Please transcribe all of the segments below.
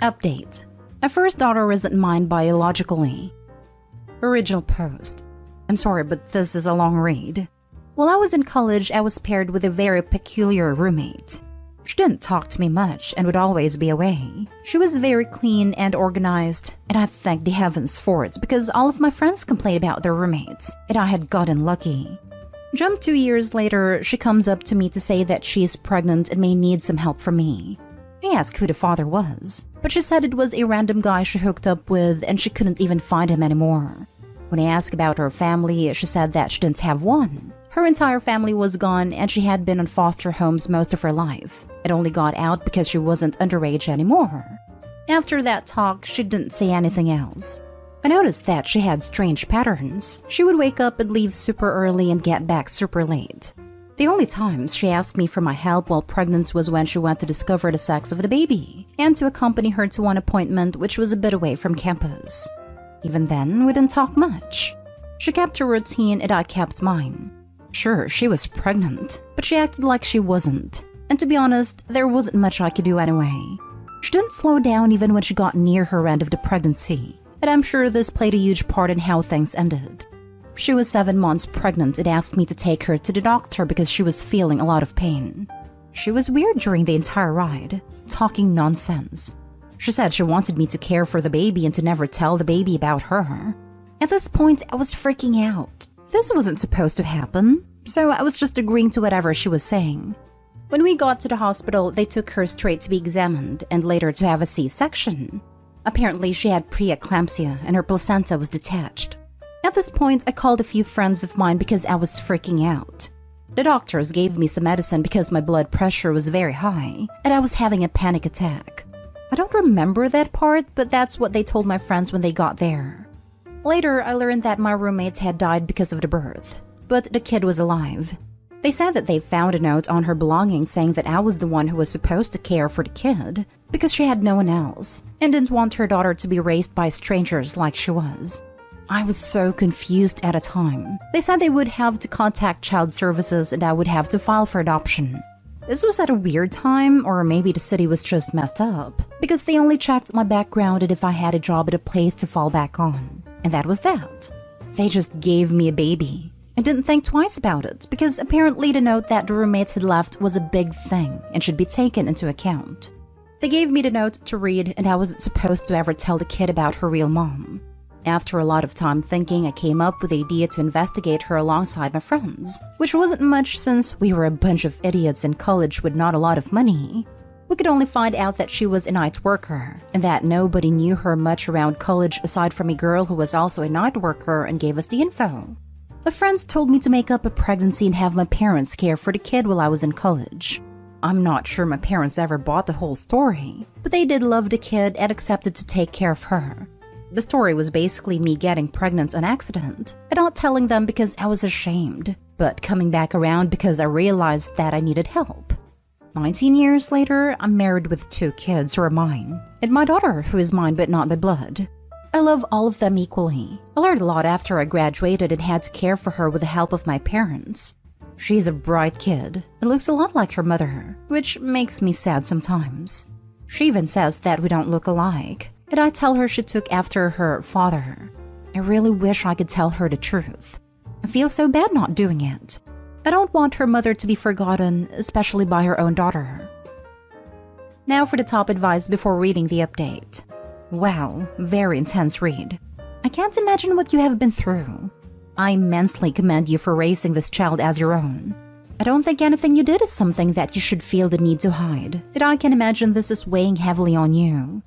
Update. My first daughter isn't mine biologically. Original post. I'm sorry, but this is a long read. While I was in college, I was paired with a very peculiar roommate. She didn't talk to me much and would always be away. She was very clean and organized, and I thank the heavens for it because all of my friends complained about their roommates, and I had gotten lucky. Jump 2 years later, she comes up to me to say that she is pregnant and may need some help from me. I asked who the father was, but she said it was a random guy she hooked up with and she couldn't even find him anymore. When I asked about her family, she said that she didn't have one. Her entire family was gone and she had been in foster homes most of her life. It only got out because she wasn't underage anymore. After that talk, she didn't say anything else. I noticed that she had strange patterns. She would wake up and leave super early and get back super late. The only times she asked me for my help while pregnant was when she went to discover the sex of the baby and to accompany her to one appointment which was a bit away from campus. Even then, we didn't talk much. She kept her routine and I kept mine. Sure, she was pregnant, but she acted like she wasn't. And to be honest, there wasn't much I could do anyway. She didn't slow down even when she got near her end of the pregnancy, and I'm sure this played a huge part in how things ended. She was 7 months pregnant and asked me to take her to the doctor because she was feeling a lot of pain. She was weird during the entire ride, talking nonsense. She said she wanted me to care for the baby and to never tell the baby about her. At this point, I was freaking out. This wasn't supposed to happen, so I was just agreeing to whatever she was saying. When we got to the hospital, they took her straight to be examined and later to have a C-section. Apparently, she had preeclampsia and her placenta was detached. At this point, I called a few friends of mine because I was freaking out. The doctors gave me some medicine because my blood pressure was very high and I was having a panic attack. I don't remember that part, but that's what they told my friends when they got there. Later, I learned that my roommates had died because of the birth, but the kid was alive. They said that they found a note on her belongings saying that I was the one who was supposed to care for the kid because she had no one else and didn't want her daughter to be raised by strangers like she was. I was so confused at the time. They said they would have to contact child services and I would have to file for adoption. This was at a weird time, or maybe the city was just messed up, because they only checked my background and if I had a job at a place to fall back on. And that was that. They just gave me a baby. I didn't think twice about it, because apparently the note that the roommates had left was a big thing and should be taken into account. They gave me the note to read and I wasn't supposed to ever tell the kid about her real mom. After a lot of time thinking, I came up with the idea to investigate her alongside my friends, which wasn't much since we were a bunch of idiots in college with not a lot of money. We could only find out that she was a night worker, and that nobody knew her much around college aside from a girl who was also a night worker and gave us the info. My friends told me to make up a pregnancy and have my parents care for the kid while I was in college. I'm not sure my parents ever bought the whole story, but they did love the kid and accepted to take care of her. The story was basically me getting pregnant on accident and not telling them because I was ashamed, but coming back around because I realized that I needed help. 19 years later, I'm married with 2 kids who are mine, and my daughter who is mine but not by blood. I love all of them equally. I learned a lot after I graduated and had to care for her with the help of my parents. She's a bright kid and looks a lot like her mother, which makes me sad sometimes. She even says that we don't look alike, and I tell her she took after her father. I really wish I could tell her the truth. I feel so bad not doing it. I don't want her mother to be forgotten, especially by her own daughter. Now for the top advice before reading the update. Wow, very intense read. I can't imagine what you have been through. I immensely commend you for raising this child as your own. I don't think anything you did is something that you should feel the need to hide, and I can imagine this is weighing heavily on you.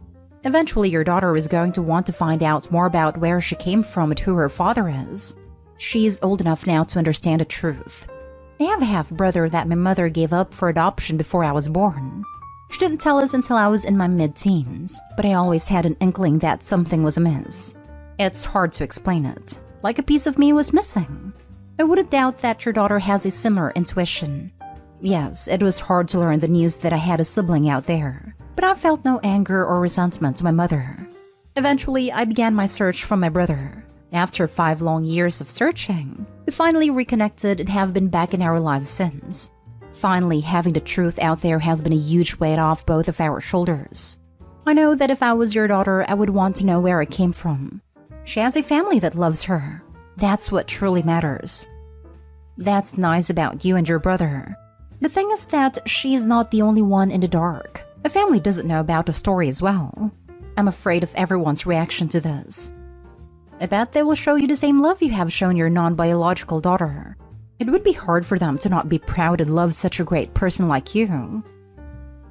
Eventually, your daughter is going to want to find out more about where she came from and who her father is. She is old enough now to understand the truth. I have a half-brother that my mother gave up for adoption before I was born. She didn't tell us until I was in my mid-teens, but I always had an inkling that something was amiss. It's hard to explain it, like a piece of me was missing. I wouldn't doubt that your daughter has a similar intuition. Yes, it was hard to learn the news that I had a sibling out there, but I felt no anger or resentment to my mother. Eventually, I began my search for my brother. After 5 long years of searching, we finally reconnected and have been back in our lives since. Finally, having the truth out there has been a huge weight off both of our shoulders. I know that if I was your daughter, I would want to know where I came from. She has a family that loves her. That's what truly matters. That's nice about you and your brother. The thing is that she is not the only one in the dark. The family doesn't know about the story as well. I'm afraid of everyone's reaction to this. I bet they will show you the same love you have shown your non-biological daughter. It would be hard for them to not be proud and love such a great person like you.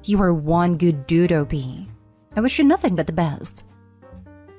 You are one good dude, Opie. I wish you nothing but the best.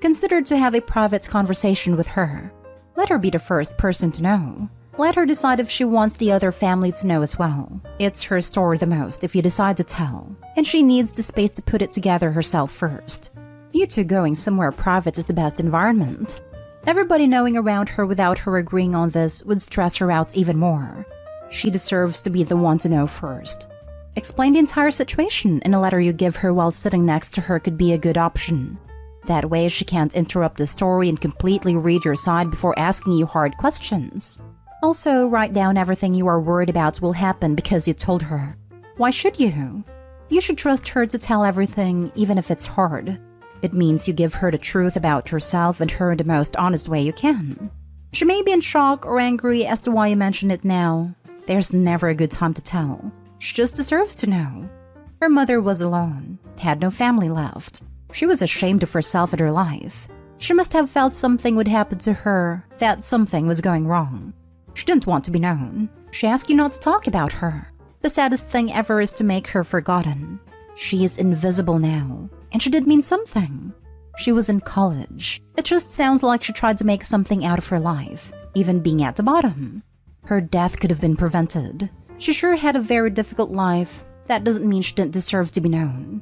Consider to have a private conversation with her. Let her be the first person to know. Let her decide if she wants the other family to know as well. It's her story the most if you decide to tell, and she needs the space to put it together herself first. You two going somewhere private is the best environment. Everybody knowing around her without her agreeing on this would stress her out even more. She deserves to be the one to know first. Explain the entire situation in a letter you give her while sitting next to her could be a good option. That way she can't interrupt the story and completely read your side before asking you hard questions. Also, write down everything you are worried about will happen because you told her. Why should you? You should trust her to tell everything, even if it's hard. It means you give her the truth about yourself and her in the most honest way you can. She may be in shock or angry as to why you mention it now. There's never a good time to tell. She just deserves to know. Her mother was alone, had no family left. She was ashamed of herself and her life. She must have felt something would happen to her, that something was going wrong. She didn't want to be known. She asked you not to talk about her. The saddest thing ever is to make her forgotten. She is invisible now, and she did mean something. She was in college. It just sounds like she tried to make something out of her life, even being at the bottom. Her death could have been prevented. She sure had a very difficult life. That doesn't mean she didn't deserve to be known.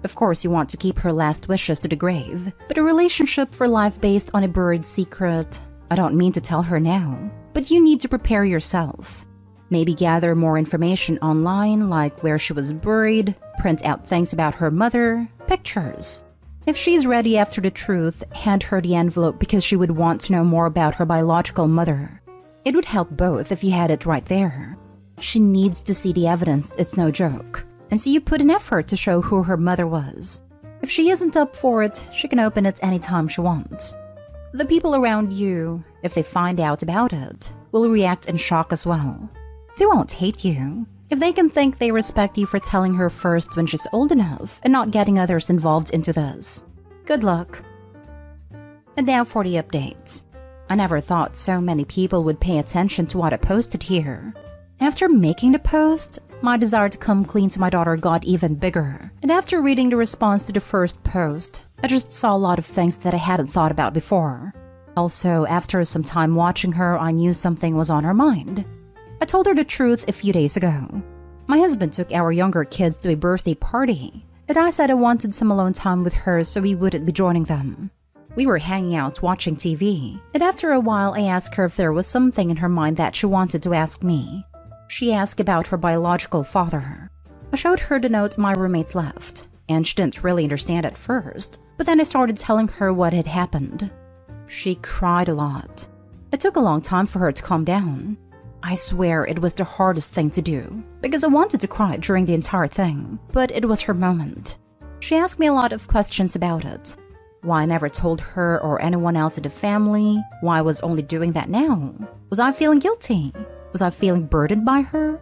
Of course, you want to keep her last wishes to the grave, but a relationship for life based on a buried secret, I don't mean to tell her now. But you need to prepare yourself. Maybe gather more information online, like where she was buried, print out things about her mother, pictures. If she's ready after the truth, hand her the envelope because she would want to know more about her biological mother. It would help both if you had it right there. She needs to see the evidence, it's no joke, and see you put an effort to show who her mother was. If she isn't up for it, she can open it anytime she wants. The people around you, if they find out about it, will react in shock as well. They won't hate you. If they can think they respect you for telling her first when she's old enough and not getting others involved into this. Good luck. And now for the updates. I never thought so many people would pay attention to what I posted here. After making the post, my desire to come clean to my daughter got even bigger. And after reading the response to the first post, I just saw a lot of things that I hadn't thought about before. Also, after some time watching her, I knew something was on her mind. I told her the truth a few days ago. My husband took our younger kids to a birthday party, and I said I wanted some alone time with her so we wouldn't be joining them. We were hanging out watching TV, and after a while I asked her if there was something in her mind that she wanted to ask me. She asked about her biological father. I showed her the note my roommates left, and she didn't really understand at first, but then I started telling her what had happened. She cried a lot. It took a long time for her to calm down. I swear it was the hardest thing to do, because I wanted to cry during the entire thing, but it was her moment. She asked me a lot of questions about it. Why I never told her or anyone else in the family, why I was only doing that now. Was I feeling guilty? Was I feeling burdened by her?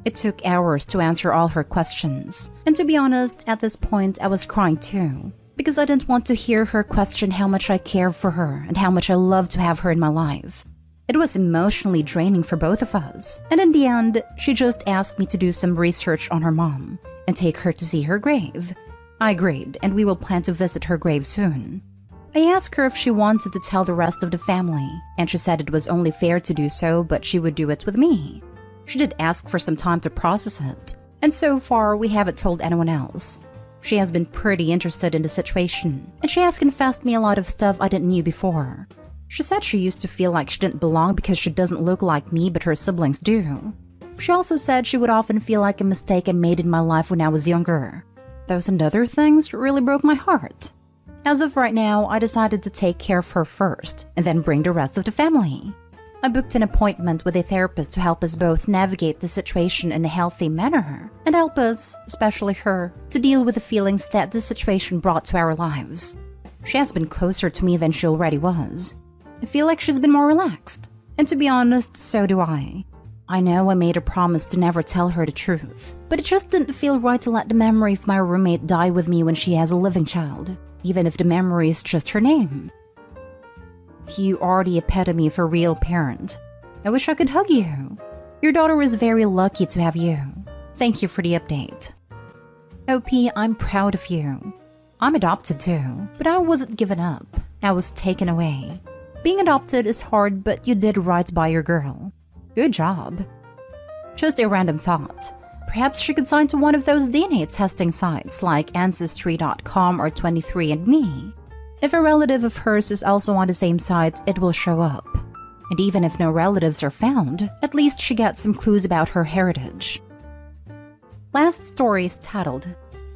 It took hours to answer all her questions, and to be honest, at this point I was crying too, because I didn't want to hear her question how much I cared for her and how much I loved to have her in my life. It was emotionally draining for both of us, and in the end, she just asked me to do some research on her mom and take her to see her grave. I agreed, and we will plan to visit her grave soon. I asked her if she wanted to tell the rest of the family, and she said it was only fair to do so, but she would do it with me. She did ask for some time to process it, and so far we haven't told anyone else. She has been pretty interested in the situation, and she has confessed me a lot of stuff I didn't know before. She said she used to feel like she didn't belong because she doesn't look like me, but her siblings do. She also said she would often feel like a mistake I made in my life when I was younger. Those and other things really broke my heart. As of right now, I decided to take care of her first, and then bring the rest of the family. I booked an appointment with a therapist to help us both navigate the situation in a healthy manner and help us, especially her, to deal with the feelings that the situation brought to our lives. She has been closer to me than she already was. I feel like she's been more relaxed. And to be honest, so do I. I know I made a promise to never tell her the truth, but it just didn't feel right to let the memory of my roommate die with me when she has a living child, even if the memory is just her name. You are the epitome of a real parent. I wish I could hug you. Your daughter is very lucky to have you. Thank you for the update. OP, I'm proud of you. I'm adopted too, but I wasn't given up. I was taken away. Being adopted is hard, but you did right by your girl. Good job. Just a random thought. Perhaps she could sign to one of those DNA testing sites like Ancestry.com or 23andMe. If a relative of hers is also on the same site, it will show up. And even if no relatives are found, at least she gets some clues about her heritage. Last story is titled,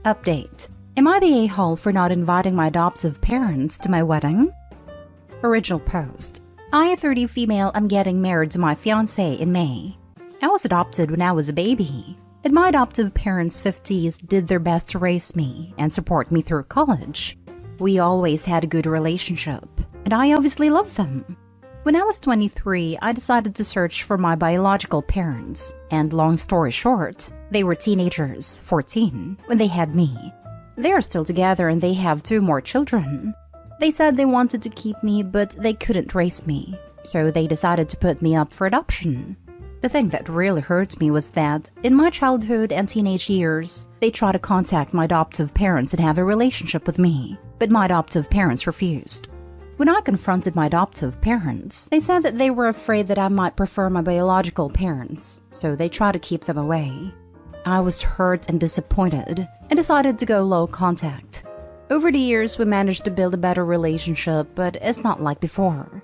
Update. Am I the a-hole for not inviting my adoptive parents to my wedding? Original post. I, a 30 female, am getting married to my fiancé in May. I was adopted when I was a baby, and my adoptive parents' 50s did their best to raise me and support me through college. We always had a good relationship, and I obviously loved them. When I was 23, I decided to search for my biological parents, and long story short, they were teenagers, 14, when they had me. They are still together and they have 2 more children. They said they wanted to keep me, but they couldn't raise me, so they decided to put me up for adoption. The thing that really hurt me was that, in my childhood and teenage years, they tried to contact my adoptive parents and have a relationship with me, but my adoptive parents refused. When I confronted my adoptive parents, they said that they were afraid that I might prefer my biological parents, so they tried to keep them away. I was hurt and disappointed, and decided to go low contact. Over the years, we managed to build a better relationship, but it's not like before.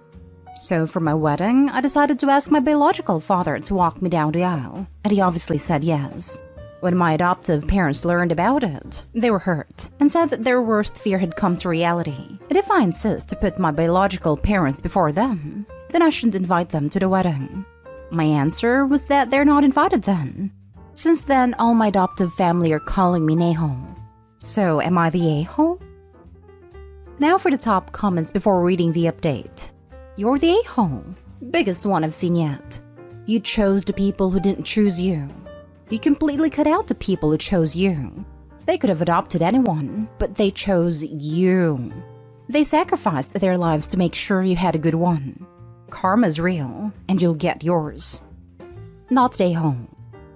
So for my wedding, I decided to ask my biological father to walk me down the aisle, and he obviously said yes. When my adoptive parents learned about it, they were hurt and said that their worst fear had come to reality, and if I insist to put my biological parents before them, then I shouldn't invite them to the wedding. My answer was that they're not invited then. Since then, all my adoptive family are calling me Nahol. So, am I the a-hole? Now for the top comments before reading the update. You're the a-hole. Biggest one I've seen yet. You chose the people who didn't choose you. You completely cut out the people who chose you. They could have adopted anyone, but they chose you. They sacrificed their lives to make sure you had a good one. Karma's real, and you'll get yours. Not the a-hole.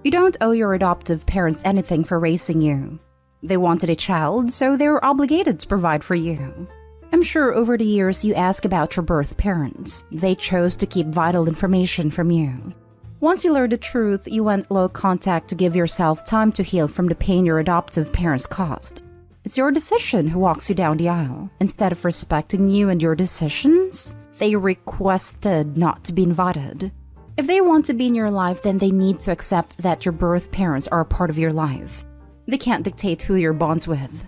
You don't owe your adoptive parents anything for raising you. They wanted a child, so they were obligated to provide for you. I'm sure over the years you ask about your birth parents. They chose to keep vital information from you. Once you learned the truth, you went low contact to give yourself time to heal from the pain your adoptive parents caused. It's your decision who walks you down the aisle. Instead of respecting you and your decisions, they requested not to be invited. If they want to be in your life, then they need to accept that your birth parents are a part of your life. They can't dictate who you're bonds with.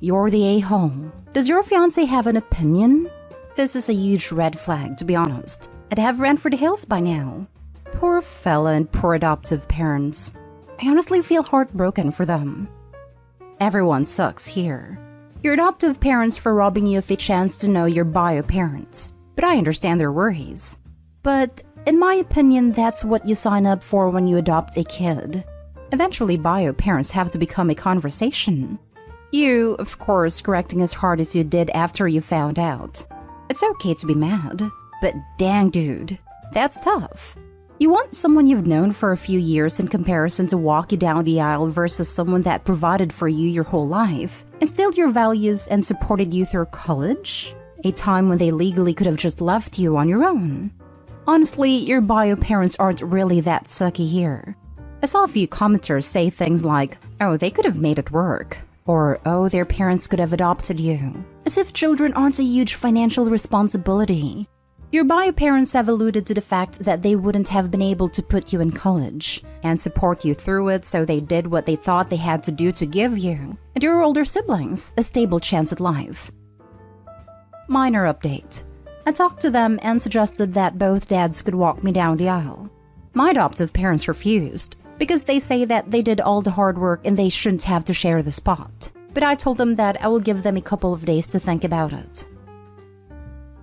You're the a-hole. Does your fiancé have an opinion? This is a huge red flag, to be honest. I'd have ran for the hills by now. Poor fella and poor adoptive parents. I honestly feel heartbroken for them. Everyone sucks here. Your adoptive parents for robbing you of a chance to know your bio parents. But I understand their worries. But in my opinion, that's what you sign up for when you adopt a kid. Eventually, bio parents have to become a conversation. You, of course, correcting as hard as you did after you found out. It's okay to be mad, but dang dude, that's tough. You want someone you've known for a few years in comparison to walk you down the aisle versus someone that provided for you your whole life, instilled your values and supported you through college? A time when they legally could have just left you on your own. Honestly, your bio parents aren't really that sucky here. I saw a few commenters say things like, oh, they could have made it work, or oh, their parents could have adopted you, as if children aren't a huge financial responsibility. Your bio parents have alluded to the fact that they wouldn't have been able to put you in college and support you through it, so they did what they thought they had to do to give you and your older siblings a stable chance at life. Minor update. I talked to them and suggested that both dads could walk me down the aisle. My adoptive parents refused because they say that they did all the hard work and they shouldn't have to share the spot. But I told them that I will give them a couple of days to think about it.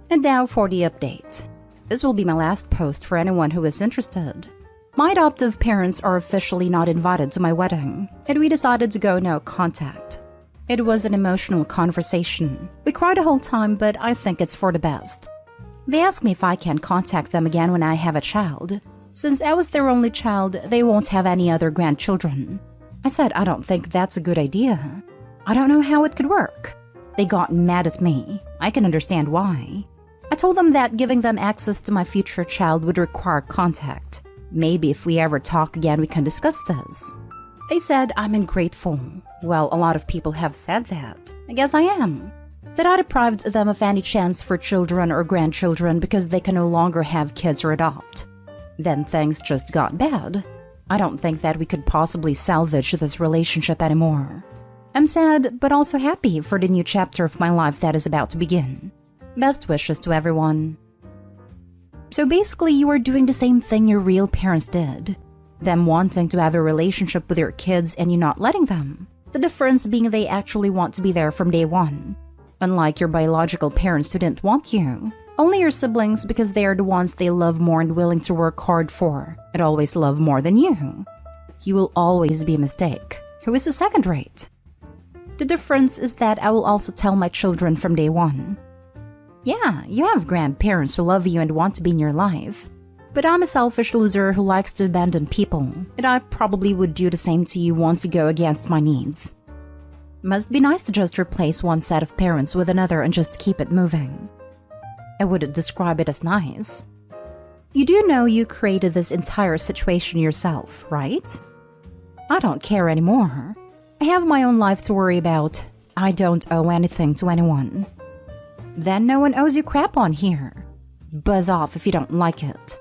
And now for the update. This will be my last post for anyone who is interested. My adoptive parents are officially not invited to my wedding, and we decided to go no contact. It was an emotional conversation. We cried the whole time, but I think it's for the best. They asked me if I can contact them again when I have a child. Since I was their only child, they won't have any other grandchildren. I said I don't think that's a good idea. I don't know how it could work. They got mad at me. I can understand why. I told them that giving them access to my future child would require contact. Maybe if we ever talk again, we can discuss this. They said I'm ungrateful. Well, a lot of people have said that. I guess I am. That I deprived them of any chance for children or grandchildren because they can no longer have kids or adopt. Then things just got bad. I don't think that we could possibly salvage this relationship anymore. I'm sad, but also happy for the new chapter of my life that is about to begin. Best wishes to everyone. So basically, you are doing the same thing your real parents did. Them wanting to have a relationship with your kids and you not letting them. The difference being they actually want to be there from day one. Unlike your biological parents who didn't want you. Only your siblings because they are the ones they love more and willing to work hard for, and always love more than you. You will always be a mistake, who is a second rate. The difference is that I will also tell my children from day one. Yeah, you have grandparents who love you and want to be in your life. But I'm a selfish loser who likes to abandon people, and I probably would do the same to you once you go against my needs. Must be nice to just replace one set of parents with another and just keep it moving. I wouldn't describe it as nice. You do know you created this entire situation yourself, right? I don't care anymore. I have my own life to worry about. I don't owe anything to anyone. Then no one owes you crap on here. Buzz off if you don't like it.